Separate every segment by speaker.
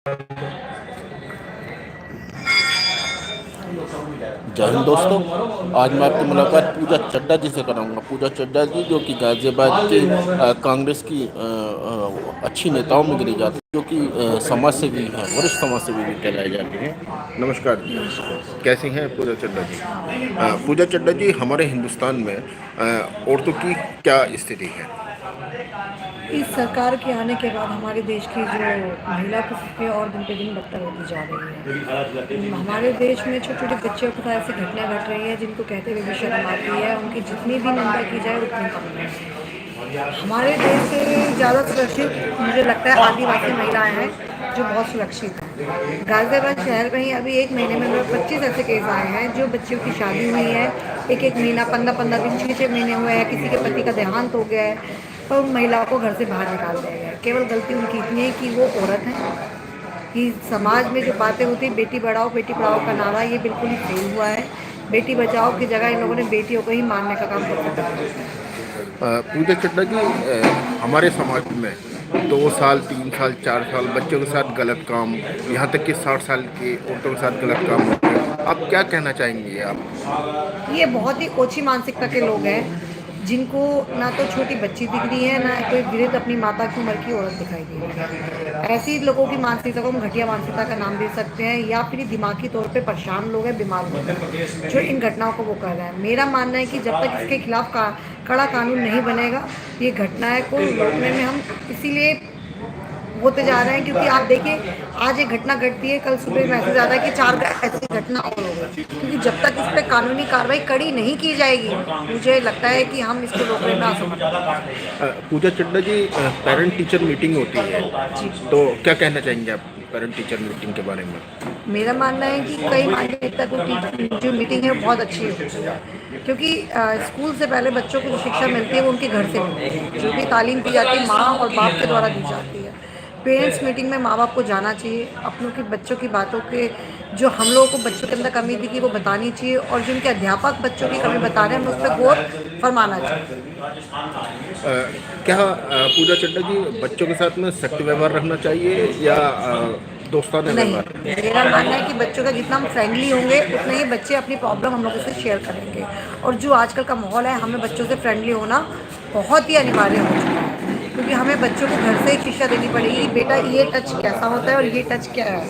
Speaker 1: जय हिंद दोस्तों। आज मैं आपकी मुलाकात पूजा चड्ढा जी से कराऊंगा। पूजा चड्ढा जी जो कि गाजियाबाद की कांग्रेस की अच्छी नेताओं में गिनी जाती है, जो कि समाज सेवी हैं, वरिष्ठ समाज सेवी भी कहलाए जाते हैं। नमस्कार जी।
Speaker 2: नमस्कार।
Speaker 1: कैसी हैं पूजा चड्ढा जी? पूजा चड्ढा जी, हमारे हिंदुस्तान में औरतों की क्या स्थिति है?
Speaker 2: इस सरकार के आने के बाद हमारे देश की जो महिला की स्थिति और दिन पे दिन बदतर होती जा रही है। हमारे देश में छोटे छोटे बच्चों के साथ ऐसी घटनाएं घट रही है जिनको कहते हुए भी शर्म आती है। उनकी जितनी भी निंदा की जाए उतनी कम है। हमारे देश से ज़्यादा सुरक्षित मुझे लगता है आदिवासी महिलाएं हैं, जो बहुत सुरक्षित हैं। गाजियाबाद शहर में ही अभी एक महीने में 25 ऐसे केस आए हैं जो बच्चियों की शादी हुई है, एक एक महीना 15-15 दिन 6-6 महीने हुए हैं, किसी के पति का देहांत हो गया है, पर उन महिलाओं को घर से बाहर निकाल दिया गया है। केवल गलती उनकी इतनी है कि वो औरत हैं। कि समाज में जो बातें होती हैं, बेटी पढ़ाओ का नारा ये बिल्कुल ही फेल हुआ है। बेटी बचाओ की जगह इन लोगों ने बेटियों को ही मारने का काम कर रखा है।
Speaker 1: पूजा चड्ढा जी, हमारे समाज में 2 साल 3 साल 4 साल बच्चों के साथ गलत काम, यहाँ तक कि 60 साल की औरतों के साथ गलत काम होते हैं। आप क्या कहना चाहेंगे आप?
Speaker 2: ये बहुत ही ओछी मानसिकता के लोग हैं, जिनको ना तो छोटी बच्ची दिख रही है, ना कोई वृद्ध अपनी माता की उम्र की औरत दिखाई दे रही है। ऐसी लोगों की मानसिकता को हम घटिया मानसिकता का नाम दे सकते हैं, या फिर दिमागी तौर पे परेशान लोग हैं, बीमार लोग हैं, जो इन घटनाओं को वो कर रहे हैं। मेरा मानना है कि जब तक इसके खिलाफ कड़ा कानून नहीं बनेगा, ये घटनाएं को रोकने में हम इसीलिए होते जा रहे हैं। क्योंकि आप देखिए, आज एक घटना घटती है, कल सुबह मैसेज आता है कि 4 ऐसी घटना और हो गई। क्योंकि जब तक इस पर कानूनी कार्रवाई कड़ी नहीं की जाएगी, मुझे लगता है कि हम इसको रोकने में असमर्थ हैं।
Speaker 1: पूजा चड्ढा जी, पेरेंट टीचर मीटिंग होती है,
Speaker 2: जी।
Speaker 1: तो क्या कहना चाहेंगे आप पेरेंट टीचर मीटिंग के बारे में?
Speaker 2: मेरा मानना है कि कई मान्यता को जो मीटिंग है वो बहुत अच्छी होती है। क्योंकि स्कूल से पहले बच्चों को जो शिक्षा मिलती है वो उनके घर से मिलती है। जो भी तालीम दी जाती है माँ और बाप के द्वारा दी जाती है। पेरेंट्स मीटिंग में माँ बाप को जाना चाहिए, अपनों के बच्चों की बातों के जो हम लोगों को बच्चों के अंदर कमी दिखी वो बतानी चाहिए, और जो उनके अध्यापक बच्चों की कमी बता रहे हैं हमें उस पर गौर फरमाना चाहिए।
Speaker 1: क्या पूजा चड्ढा जी, बच्चों के साथ में सख्त व्यवहार रखना चाहिए या दोस्ताना
Speaker 2: नहीं,
Speaker 1: व्यवहार?
Speaker 2: मेरा मानना है कि बच्चों का जितना हम फ्रेंडली होंगे उतने ही बच्चे अपनी प्रॉब्लम हम लोगों से शेयर करेंगे। और जो आजकल का माहौल है, हमें बच्चों से फ्रेंडली होना बहुत ही अनिवार्य हो चुका है। क्योंकि हमें बच्चों को घर से ही शिक्षा देनी पड़ेगी, बेटा ये टच कैसा होता है और ये टच क्या है,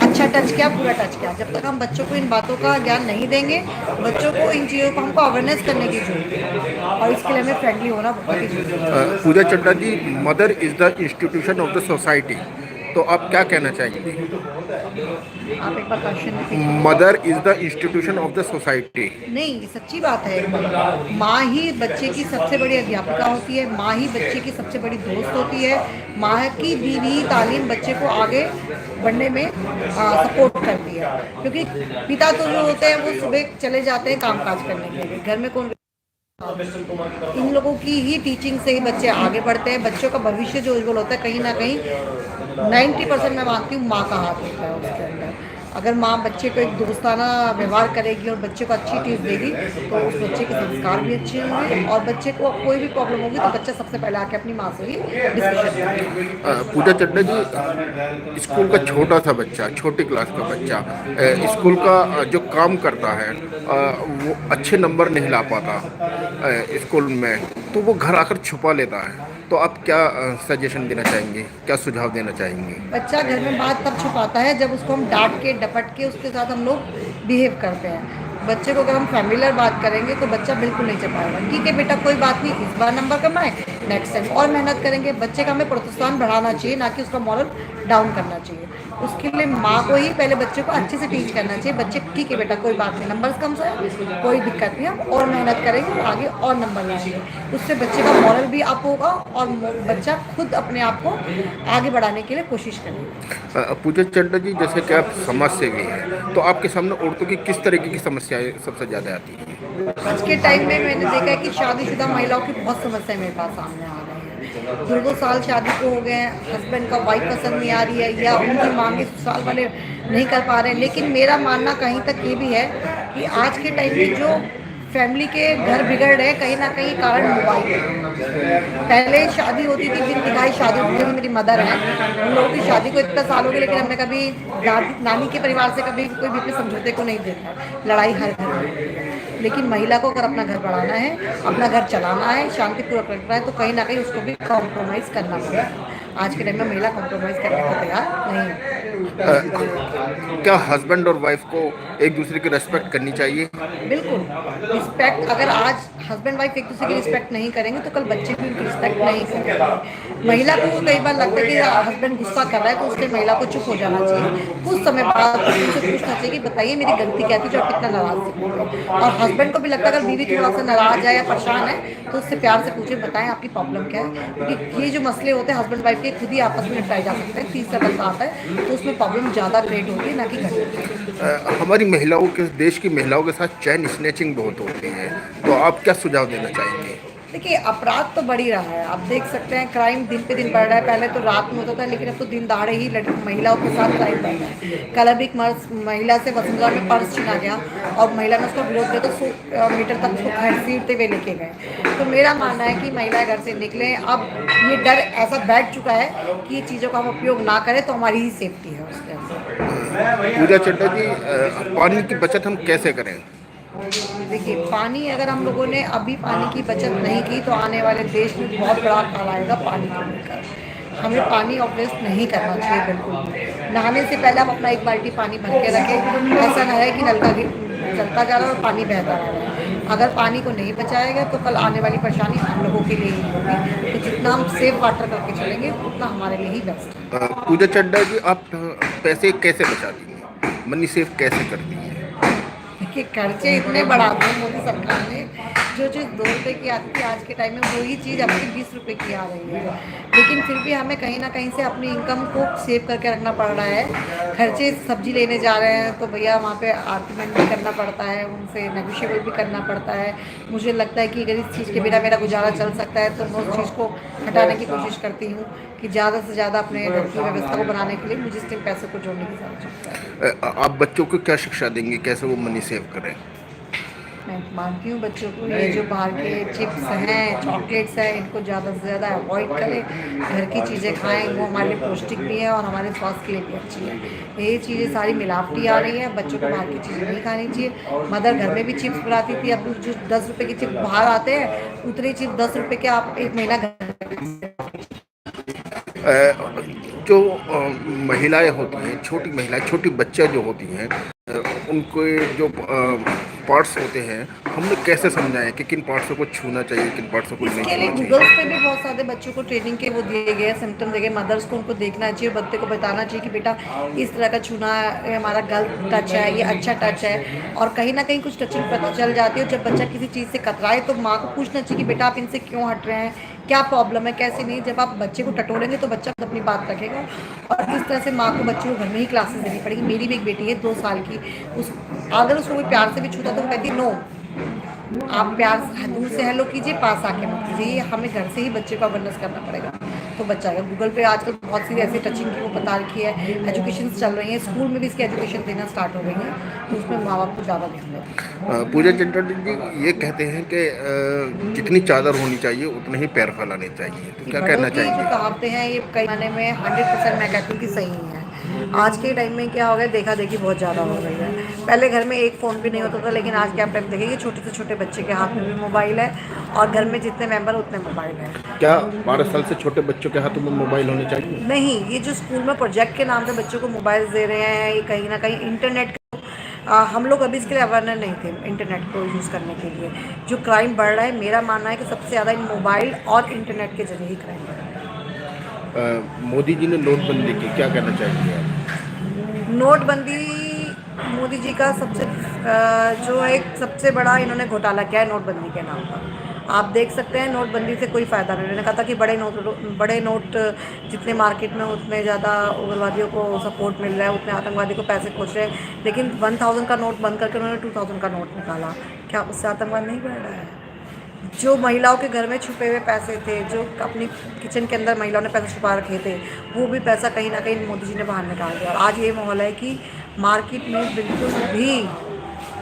Speaker 2: अच्छा टच क्या, बुरा टच क्या। जब तक हम बच्चों को इन बातों का ज्ञान नहीं देंगे, बच्चों को इन चीज़ों को हमको अवेयरनेस करने की जरूरत है, और इसके लिए हमें फ्रेंडली होना बहुत ही जरूरी है।
Speaker 1: Pooja Chadha ji, mother is the institution of the society, तो आप क्या कहना चाहेंगे?
Speaker 2: आप एक बार question repeat.
Speaker 1: Mother is the institution of the society.
Speaker 2: नहीं, ये सच्ची बात है एकदम। माँ ही बच्चे की सबसे बड़ी अध्यापिका होती है, माँ ही बच्चे की सबसे बड़ी दोस्त होती है। माँ की दी हुई तालीम बच्चे को आगे बढ़ने में सपोर्ट करती है। क्योंकि पिता तो जो होते हैं वो सुबह चले जाते हैं कामकाज करने के लिए, घर में कौन। इन लोगों की ही टीचिंग से ही बच्चे आगे बढ़ते हैं। बच्चों का भविष्य जो उज्जवल होता है, कहीं ना कहीं 90% मैं मानती हूँ माँ का हाथ होता है उसके अंदर। अगर माँ बच्चे को एक दोस्ताना व्यवहार करेगी और बच्चे को अच्छी चीज़ देगी, तो उस बच्चे के संस्कार भी अच्छे होंगे, और बच्चे को कोई भी प्रॉब्लम होगी तो बच्चा सबसे पहले आके अपनी माँ से ही डिस्कशन करेगा।
Speaker 1: पूजा चड्ढा जी, स्कूल का छोटा सा बच्चा, छोटी क्लास का बच्चा स्कूल का जो काम करता है, वो अच्छे नंबर नहीं ला पाता स्कूल में, तो वो घर आकर छुपा लेता है। तो आप क्या सजेशन देना चाहेंगे, क्या सुझाव देना चाहेंगे?
Speaker 2: बच्चा घर में बात तब छुपाता है जब उसको हम डांट के डपट के उसके साथ हम लोग बिहेव करते हैं। बच्चे को अगर हम फैमिलियर बात करेंगे तो बच्चा बिल्कुल नहीं छुपाएगा। ठीक है बेटा, कोई बात नहीं, इस बार नंबर कम आए, नेक्स्ट टाइम और मेहनत करेंगे। बच्चे का हमें प्रोत्साहन बढ़ाना चाहिए, ना कि उसका मॉरल डाउन करना चाहिए। उसके लिए माँ को ही पहले बच्चे को अच्छे से टीच करना चाहिए। बच्चे ठीक है बेटा, कोई बात नहीं, नंबर्स कम से कोई दिक्कत नहीं, हम और मेहनत करेंगे और आगे और नंबर लाएंगे। उससे बच्चे का मॉरल भी अप होगा और बच्चा खुद अपने आप को आगे बढ़ाने के लिए कोशिश करेगा।
Speaker 1: पूजा चड्ढा जी, जैसे कि आप समाज सेवी हैं, तो आपके सामने औरतों की किस तरीके की समस्याएं सबसे ज़्यादा आती हैं?
Speaker 2: आज के टाइम में मैंने देखा है कि शादीशुदा महिलाओं की बहुत समस्याएं मेरे पास सामने आ रही हैं। 2-2 साल शादी को हो गए हैं, हस्बैंड का वाइफ पसंद नहीं आ रही है, या उनकी मांगे ससुराल वाले नहीं कर पा रहे हैं। लेकिन मेरा मानना कहीं तक ये भी है कि आज के टाइम में जो फैमिली के घर बिगड़ रहे हैं कहीं ना कहीं कारण मोबाइल है। पहले शादी होती थी, बिन दिखाई शादी होती थी। मेरी मदर है, उन लोगों की शादी को इतना साल हो गए, लेकिन हमने कभी दादी नानी के परिवार से कभी कोई भी अपने समझौते को नहीं देखा है। लड़ाई हर घर में होती है। लेकिन महिला को अगर अपना घर बढ़ाना है, अपना घर चलाना है, शांतिपूर्वक रखना है, तो कहीं ना कहीं उसको भी कॉम्प्रोमाइज़ करना पड़ेगा। आज के टाइम में महिला कॉम्प्रोमाइज़ करने को तैयार नहीं है।
Speaker 1: क्या हस्बैंड और वाइफ को एक दूसरे की रेस्पेक्ट करनी चाहिए?
Speaker 2: बिल्कुल, रिस्पेक्ट अगर आज हस्बैंड वाइफ एक दूसरे की रिस्पेक्ट नहीं करेंगे तो कल बच्चे भी उनकी रिस्पेक्ट नहीं करेंगे। महिला को कई बार लगता है कि हस्बैंड गुस्सा कर रहा है तो उसके महिला को चुप हो जाना चाहिए। कुछ समय बाद उनसे पूछना चाहिए कि बताइए मेरी गलती क्या थी जो आप इतना नाराज़ थे। और हस्बैंड को भी लगता है अगर बीवी थोड़ा सा नाराज़ है या परेशान है तो उससे प्यार से पूछे बताएं आपकी प्रॉब्लम क्या है, क्योंकि ये जो मसले होते हैं हस्बैंड वाइफ के खुद ही आपस में निपटाए जा सकते हैं। तीसरा बंदा आता है तो उसमें प्रॉब्लम ज़्यादा क्रिएट होती है, ना कि घटती।
Speaker 1: हमारी महिलाओं के देश की महिलाओं के साथ चैन स्नैचिंग बहुत होती है, तो आप क्या सुझाव देना चाहेंगे?
Speaker 2: देखिए, अपराध तो बढ़ ही रहा है। आप देख सकते हैं क्राइम दिन पे दिन बढ़ रहा है। पहले तो रात में होता था, लेकिन अब तो दिन दहाड़े ही महिलाओं के साथ क्राइम बढ़ रहा है। कल अभी एक महिला से वसुंधरा में पर्स छीना गया और महिला ने उसका विरोध किया तो 100 मीटर तक उसको घसीटते हुए लेके गए। तो मेरा मानना है कि महिलाएं घर से निकलें। अब ये डर ऐसा बैठ चुका है कि ये चीज़ों का हम उपयोग ना करें तो हमारी ही सेफ्टी है उसके अंदर।
Speaker 1: पूजा चड्डा जी, पानी की बचत हम कैसे करें?
Speaker 2: देखिए, पानी अगर हम लोगों ने अभी पानी की बचत नहीं की तो आने वाले देश में बहुत बड़ा काल आएगा पानी को लेकर। हमें पानी वेस्ट नहीं करना चाहिए बिल्कुल भी। नहाने से पहले आप अपना एक बाल्टी पानी भर के रखें। ऐसा ना है कि नलका चलता जा रहा है और पानी बहता रह रहा है। अगर पानी को नहीं बचाएगा तो कल आने वाली परेशानी हम लोगों के लिए ही होगी। तो जितना हम सेफ वाटर करके चलेंगे उतना हमारे लिए ही बेस्ट है।
Speaker 1: पूजा चड्डा जी, आप पैसे कैसे बचाती हैं? मनी सेव कैसे करती हैं?
Speaker 2: देखिए, खर्चे इतने बढ़ा दिए मोदी सरकार ने। जो चीज़ 2 रुपए की आती थी आज के टाइम में वही चीज़ आपकी 20 रुपए की आ रही है। लेकिन फिर भी हमें कहीं ना कहीं से अपनी इनकम को सेव करके रखना पड़ रहा है। खर्चे सब्जी लेने जा रहे हैं तो भैया वहाँ पे आर्गुमेंट भी करना पड़ता है, उनसे नेगोशिएबल भी करना पड़ता है। मुझे लगता है कि अगर इस चीज़ के बिना मेरा गुजारा चल सकता है तो मैं उस चीज़ को हटाने की कोशिश करती हूँ कि ज़्यादा से ज़्यादा अपने घर की व्यवस्था को बनाने के लिए मुझे इसमें पैसे को जोड़ने की ज़रूरत है।
Speaker 1: आप बच्चों को क्या शिक्षा देंगे, कैसे वो मनी सेव करें?
Speaker 2: मैं मानती हूँ बच्चों को ये जो बाहर के चिप्स हैं, चॉकलेट्स हैं, इनको ज़्यादा से ज़्यादा अवॉइड करें। घर की चीज़ें खाएं, वो हमारे लिए पौष्टिक भी है और हमारे स्वास्थ्य के लिए भी अच्छी है। ये चीज़ें सारी मिलावटी आ रही हैं। बच्चों को बाहर की चीज़ें नहीं खानी चाहिए। मदर घर में भी चिप्स बनाती थी, अब जो 10 रुपए की चिप्स बाहर आते हैं उतने चिप्स 10 रुपए के आप एक महीना घर
Speaker 1: जो महिलाएं होती हैं, छोटी महिलाएं, छोटी बच्चे जो होती हैं, उनके जो पार्ट्स होते हैं, हमने कैसे समझाएं कि किन पार्ट्सों को छूना चाहिए, किन पार्ट्सों को नहीं
Speaker 2: इसके लिए
Speaker 1: छूना
Speaker 2: गूगल
Speaker 1: चाहिए?
Speaker 2: पे भी बहुत सारे बच्चों को ट्रेनिंग के वो दिए गए हैं, सिम्टम दिए गए। मदर्स को उनको देखना चाहिए, बच्चे को बताना चाहिए कि बेटा इस तरह का छूना है, हमारा गलत टच है, ये अच्छा टच है। और कहीं ना कहीं कुछ टचिंग पता चल जाती है। जब बच्चा किसी चीज़ से कतराए तो माँ को पूछना चाहिए कि बेटा आप इनसे क्यों हट रहे हैं, क्या प्रॉब्लम है, कैसे नहीं। जब आप बच्चे को टटोलेंगे तो बच्चा खुद अपनी बात रखेगा। और इस तरह से माँ को बच्चे को घर में ही क्लासेस देनी पड़ेगी। मेरी भी एक बेटी है 2 साल की, उस अगर उसको कोई प्यार से भी छूता तो वो कहती है नो, आप प्यार दूर से हेलो कीजिए, पास आके मत कीजिए। ये हमें घर से ही बच्चे को अवेयरनेस करना पड़ेगा तो बच्चा आएगा। गूगल पे आजकल बहुत सी ऐसी टचिंग की वो बता रखी है, एजुकेशन चल रही है, स्कूल में भी इसकी एजुकेशन देना स्टार्ट हो गई है, तो उसमें माँ बाप को ज़्यादा ध्यान देना।
Speaker 1: पूजा चड्डा जी ये कहते हैं कि जितनी चादर होनी चाहिए उतने ही पैर फैलाने चाहिए, तो क्या
Speaker 2: बड़ों
Speaker 1: कहना
Speaker 2: की जो
Speaker 1: चाहेंगे?
Speaker 2: कहावतें हैं ये कई मायने में 100% मैं कहती हूँ कि सही है। आज के टाइम में क्या हो गया, देखा देखी बहुत ज़्यादा हो गई है। पहले घर में एक फ़ोन भी नहीं होता था, लेकिन आज के आप टाइम देखेंगे छोटे से छोटे बच्चे के हाथ में भी मोबाइल है और घर में जितने मेंबर उतने मोबाइल है।
Speaker 1: क्या 12 साल से छोटे बच्चों के हाथों में मोबाइल होने चाहिए?
Speaker 2: नहीं, ये जो स्कूल में प्रोजेक्ट के नाम पे बच्चों को मोबाइल दे रहे हैं, ये कहीं ना कहीं इंटरनेट हम लोग अभी इसके लिए अवेयर नहीं थे इंटरनेट को यूज़ करने के लिए। जो क्राइम बढ़ रहा है, मेरा मानना है कि सबसे ज़्यादा इन मोबाइल और इंटरनेट के जरिए ही क्राइम बढ़ रहा है।
Speaker 1: मोदी जी ने नोटबंदी की, क्या कहना चाहेंगे आप?
Speaker 2: नोटबंदी मोदी जी का जो एक सबसे बड़ा इन्होंने घोटाला किया है नोटबंदी के नाम पर। आप देख सकते हैं नोटबंदी से कोई फ़ायदा नहीं। उन्होंने कहा था कि बड़े नोट जितने मार्केट में उतने ज़्यादा उग्रवादियों को सपोर्ट मिल रहा है, उतने आतंकवादी को पैसे पहुँच रहे हैं। लेकिन 1000 का नोट बंद करके उन्होंने 2000 का नोट निकाला। क्या उससे आतंकवाद नहीं बढ़ रहा है? जो महिलाओं के घर में छुपे हुए पैसे थे, जो अपनी किचन के अंदर महिलाओं ने पैसे छुपा रखे थे, वो भी पैसा कहीं ना कहीं मोदी जी ने बाहर निकाल दिया। और आज ये माहौल है कि मार्केट में बिल्कुल भी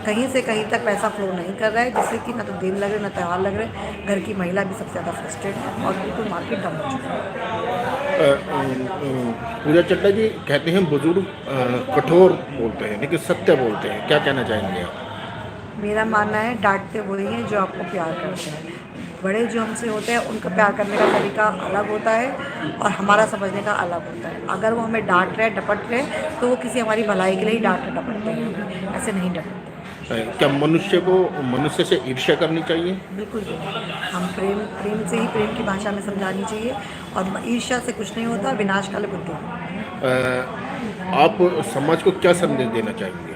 Speaker 2: कहीं से कहीं तक पैसा फ्लो नहीं कर रहा है, जिससे कि ना तो दिन लग रहे ना त्यौहार लग रहे। घर की महिला भी सबसे ज़्यादा फ्रस्ट्रेट है और बिल्कुल मार्केट डाउन हो चुका है।
Speaker 1: पूजा चड्ढा जी कहते हैं बुजुर्ग कठोर बोलते हैं लेकिन सत्य बोलते हैं, क्या कहना चाहेंगे आप?
Speaker 2: मेरा मानना है डांटते वही हैं जो आपको प्यार करते हैं। बड़े जो हमसे होते हैं उनका प्यार करने का तरीका अलग होता है और हमारा समझने का अलग होता है। अगर वो हमें डांट रहे डपट रहे तो वो किसी हमारी भलाई के लिए ही डांट डपटते हैं, ऐसे नहीं डपटते।
Speaker 1: क्या मनुष्य को मनुष्य से ईर्ष्या करनी चाहिए?
Speaker 2: बिल्कुल भी। हम प्रेम से ही प्रेम की भाषा में समझानी चाहिए और ईर्ष्या से कुछ नहीं होता, विनाश काल बुद्धि।
Speaker 1: आप समाज को क्या संदेश देना चाहेंगे?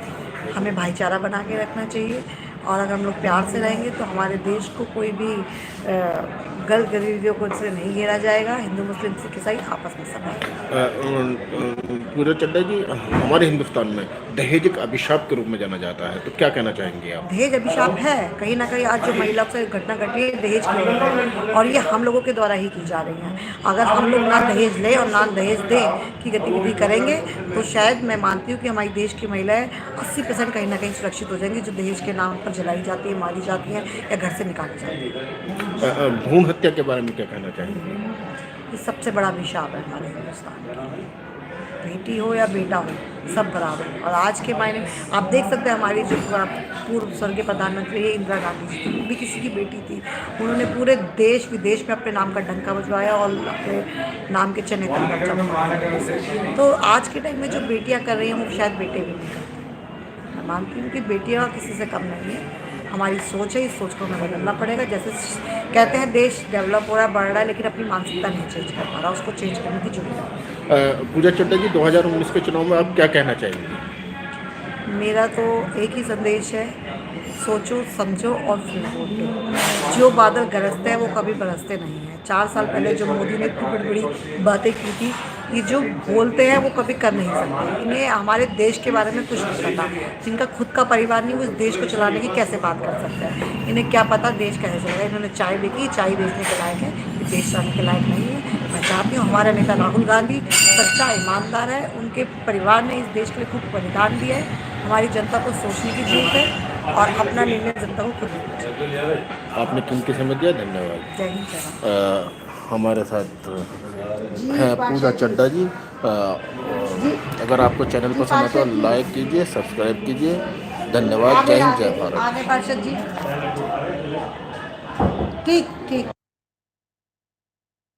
Speaker 2: हमें भाईचारा बना के रखना चाहिए और अगर हम लोग प्यार से रहेंगे तो हमारे देश को कोई भी गलत गतिविधियों को से नहीं घेरा जाएगा। हिंदू मुस्लिम सिख ईसाई आपस में सब रहेंगे।
Speaker 1: पूजा चड्ढा जी, हमारे हिंदुस्तान में दहेज एक अभिशाप के रूप में जाना जाता है, तो क्या कहना चाहेंगे आप?
Speaker 2: दहेज अभिशाप है कहीं ना कहीं। आज जो महिलाओं से घटना घटी है दहेज की वजह से, और ये हम लोगों के द्वारा ही की जा रही है। अगर हम लोग ना दहेज लें और ना दहेज दें की गतिविधि करेंगे तो शायद मैं मानती हूँ कि हमारी देश की महिलाएं 80% कहीं ना कहीं सुरक्षित हो जाएंगी, जो दहेज के नाम पर जलाई जाती है, मारी जाती हैं या घर से निकाली जाती है।
Speaker 1: भ्रूण हत्या के बारे में क्या कहना चाहेंगे?
Speaker 2: ये सबसे बड़ा अभिशाप है हमारे हिंदुस्तान का। बेटी हो या बेटा हो सब बराबर है। और आज के मायने आप देख सकते हैं हमारी जो पूर्व स्वर्गीय प्रधानमंत्री है इंदिरा गांधी जी थी, वो भी किसी की बेटी थी। उन्होंने पूरे देश विदेश में अपने नाम का डंका बजवाया और अपने नाम के चने तक बचा। तो आज के टाइम में जो बेटियां कर रही हैं वो शायद बेटे भी नहीं करते। मैं मानती हूँ कि बेटियां किसी से कम नहीं है। हमारी सोच है, इस सोच को हमें बदलना पड़ेगा। जैसे कहते हैं देश डेवलप हो रहा है, बढ़ रहा है, लेकिन अपनी मानसिकता नहीं चेंज कर पा रहा, उसको चेंज करने की जरूरत है।
Speaker 1: पूजा चड्ढा जी, 2019 के चुनाव में आप क्या कहना चाहेंगे?
Speaker 2: मेरा तो एक ही संदेश है, सोचो समझो और फिर वोट। जो बादल गरजते हैं वो कभी बरसते नहीं हैं। 4 साल पहले जो मोदी ने इतनी बड़ी बड़ी बातें की थी, ये जो बोलते हैं वो कभी कर नहीं सकते। इन्हें हमारे देश के बारे में कुछ नहीं पता। जिनका खुद का परिवार नहीं, वो इस देश को चलाने की कैसे बात कर सकते हैं? इन्हें क्या पता देश कैसे चलेगा? इन्होंने चाय बेची, चाय बेचने के लायक है, ये देश चलाने के लायक नहीं है। मैं चाहती हूँ हमारा नेता राहुल गांधी सच्चा ईमानदार है, उनके परिवार ने इस देश के लिए खूब बलिदान दिया है। हमारी जनता को सोचने की जरूरत है और अपना निर्णय जनता को खुद लेना चाहिए।
Speaker 1: आपने कीमती समय दिया, धन्यवाद।
Speaker 2: जय हिंद, जय भारत।
Speaker 1: हमारे साथ हैं पूजा चड्ढा जी। अगर आपको चैनल पसंद है तो लाइक कीजिए, सब्सक्राइब कीजिए। धन्यवाद। जय हिंद, जय भारत।
Speaker 2: आगे पार्षद जी। ठीक ठीक।